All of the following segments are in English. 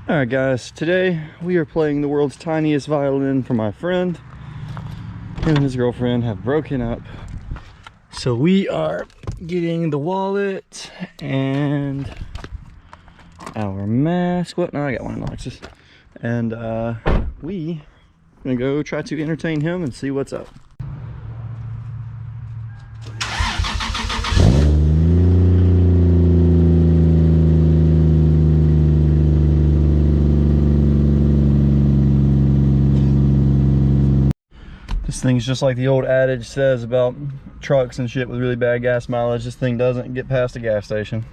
Alright guys, today we are playing the world's tiniest violin for my friend. Him and his girlfriend have broken up. So we are getting the wallet and our mask. What? No, I got one in Alexis. And we are gonna go try to entertain him and see what's up. This thing's just like the old adage says about trucks and shit with really bad gas mileage. This thing doesn't get past a gas station.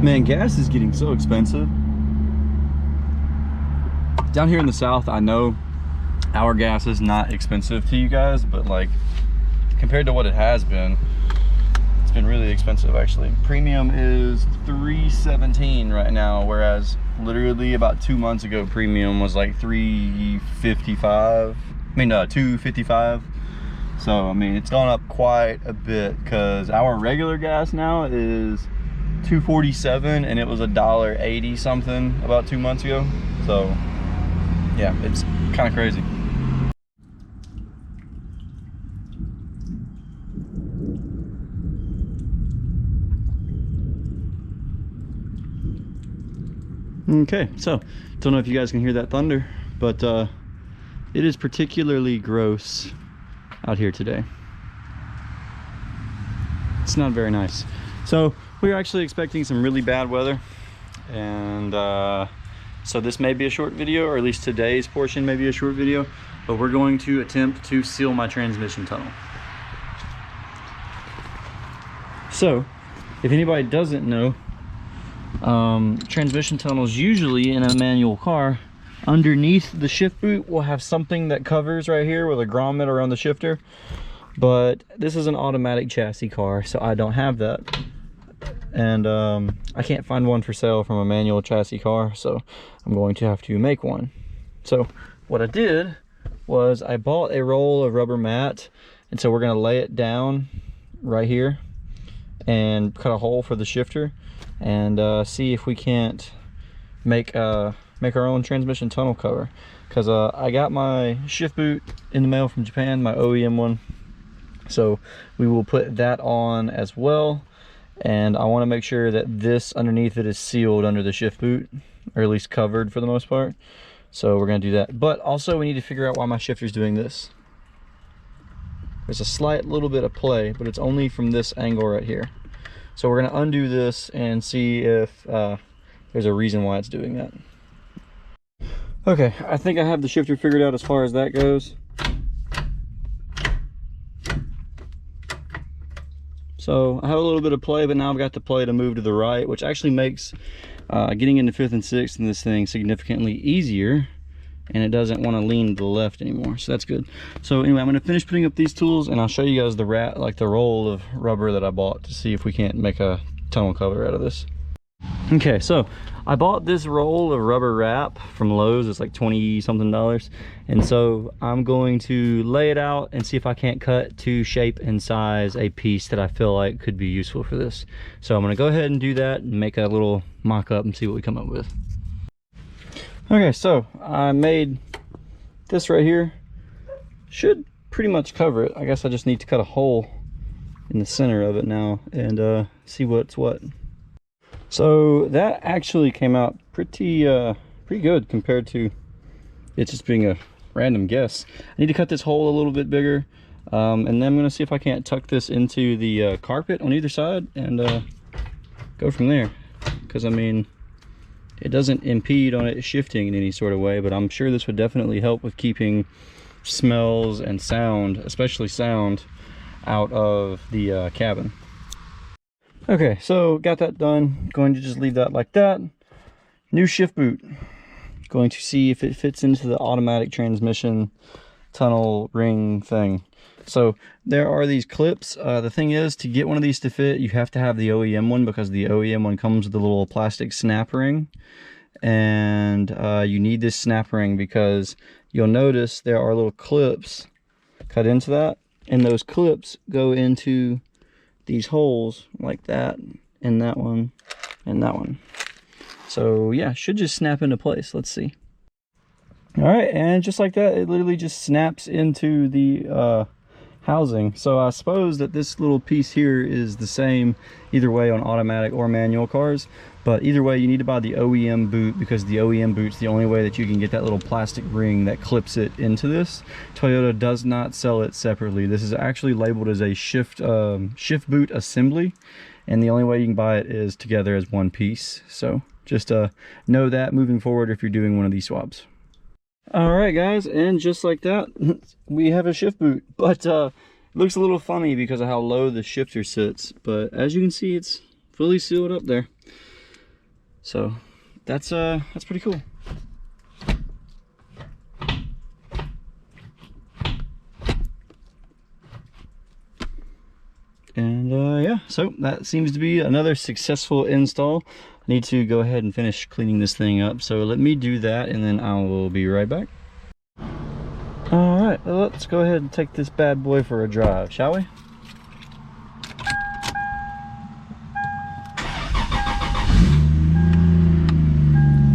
Man, gas is getting so expensive. Down here in the South, I know our gas is not expensive to you guys, but like compared to what it has been, it's been really expensive actually. Premium is $3.17 right now, whereas literally about 2 months ago, premium was like $3.55. $2.55. So I mean, it's gone up quite a bit because our regular gas now is $2.47 and it was $1.80 something about 2 months ago. So yeah, it's kind of crazy. Okay, so don't know if you guys can hear that thunder, but it is particularly gross out here today. It's not very nice. So we're actually expecting some really bad weather, and so this may be a short video, or at least today's portion may be a short video, but we're going to attempt to seal my transmission tunnel. So if anybody doesn't know, transmission tunnels usually in a manual car, underneath the shift boot will have something that covers right here with a grommet around the shifter, but this is an automatic chassis car, so I don't have that. And I can't find one for sale from a manual chassis car, so I'm going to have to make one. So what I did was I bought a roll of rubber mat, and so we're going to lay it down right here and cut a hole for the shifter and see if we can't make our own transmission tunnel cover, because I got my shift boot in the mail from Japan, my OEM one, so we will put that on as well. And I want to make sure that this underneath it is sealed under the shift boot, or at least covered for the most part. So we're going to do that. But also we need to figure out why my shifter's doing this. There's a slight little bit of play, but it's only from this angle right here. So we're going to undo this and see if there's a reason why it's doing that. Okay, I think I have the shifter figured out as far as that goes. So I have a little bit of play, but now I've got the play to move to the right, which actually makes getting into 5th and 6th in this thing significantly easier, and it doesn't want to lean to the left anymore, so that's good. So anyway, I'm going to finish putting up these tools, and I'll show you guys the roll of rubber that I bought to see if we can't make a tunnel cover out of this. Okay, so I bought this roll of rubber wrap from Lowe's. It's like 20 something dollars, and so I'm going to lay it out and see if I can't cut to shape and size a piece that I feel like could be useful for this. So I'm going to go ahead and do that and make a little mock-up and see what we come up with. Okay, so I made this right here. Should pretty much cover it. I guess I just need to cut a hole in the center of it now and see what's what. So that actually came out pretty good compared to it just being a random guess. I need to cut this hole a little bit bigger, and then I'm going to see if I can't tuck this into the carpet on either side and go from there. Because I mean, it doesn't impede on it shifting in any sort of way, but I'm sure this would definitely help with keeping smells and sound, especially sound, out of the cabin. Okay, so got that done. Going to just leave that like that. New shift boot. Going to see if it fits into the automatic transmission tunnel ring thing. So there are these clips. The thing is, to get one of these to fit, you have to have the OEM one, because the OEM one comes with a little plastic snap ring. And you need this snap ring because you'll notice there are little clips cut into that, and those clips go into these holes like that, and that one, and that one. So yeah, should just snap into place. Let's see. All right, and just like that, it literally just snaps into the housing. So I suppose that this little piece here is the same either way on automatic or manual cars, but either way you need to buy the OEM boot, because the OEM boot's the only way that you can get that little plastic ring that clips it into this. Toyota does not sell it separately. This is actually labeled as a shift boot assembly, and the only way you can buy it is together as one piece. So just know that moving forward if you're doing one of these swaps. All right guys, and just like that, we have a shift boot, but it looks a little funny because of how low the shifter sits, but as you can see, it's fully sealed up there. So that's pretty cool. And yeah, so that seems to be another successful install. I need to go ahead and finish cleaning this thing up, so let me do that and then I will be right back. All right, let's go ahead and take this bad boy for a drive, shall we?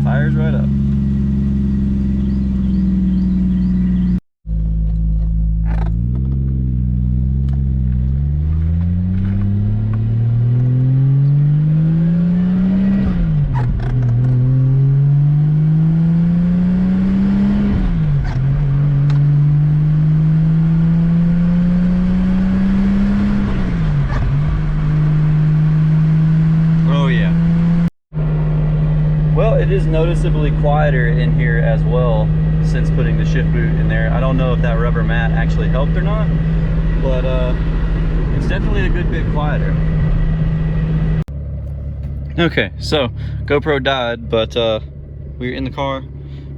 Fires right up. Well, it is noticeably quieter in here as well since putting the shift boot in there. I don't know if that rubber mat actually helped or not, but it's definitely a good bit quieter. Okay, so GoPro died, but we're in the car.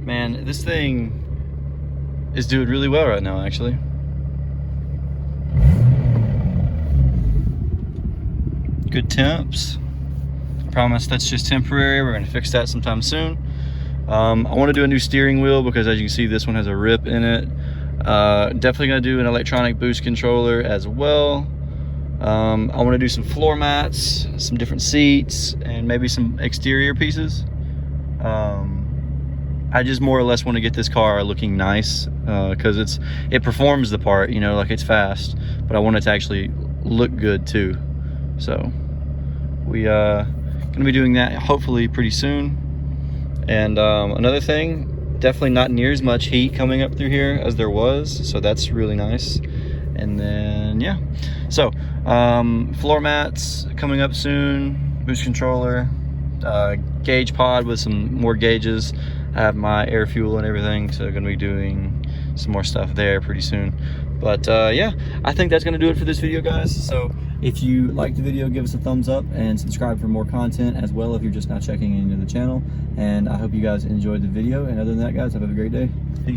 Man, this thing is doing really well right now, actually. Good temps. Promise that's just temporary. We're gonna fix that sometime soon. I want to do a new steering wheel because, as you can see, this one has a rip in it. Definitely gonna do an electronic boost controller as well. I want to do some floor mats, some different seats, and maybe some exterior pieces. I just more or less want to get this car looking nice, because it performs the part, you know, like it's fast, but I want it to actually look good too. So we gonna be doing that hopefully pretty soon. And another thing, definitely not near as much heat coming up through here as there was, so that's really nice. And then yeah, so floor mats coming up soon, boost controller, gauge pod with some more gauges. I have my air fuel and everything, so gonna be doing some more stuff there pretty soon. But yeah, I think that's gonna do it for this video, guys. So if you liked the video, give us a thumbs up and subscribe for more content as well if you're just now checking into the channel. And I hope you guys enjoyed the video, and other than that, guys, have a great day. Peace.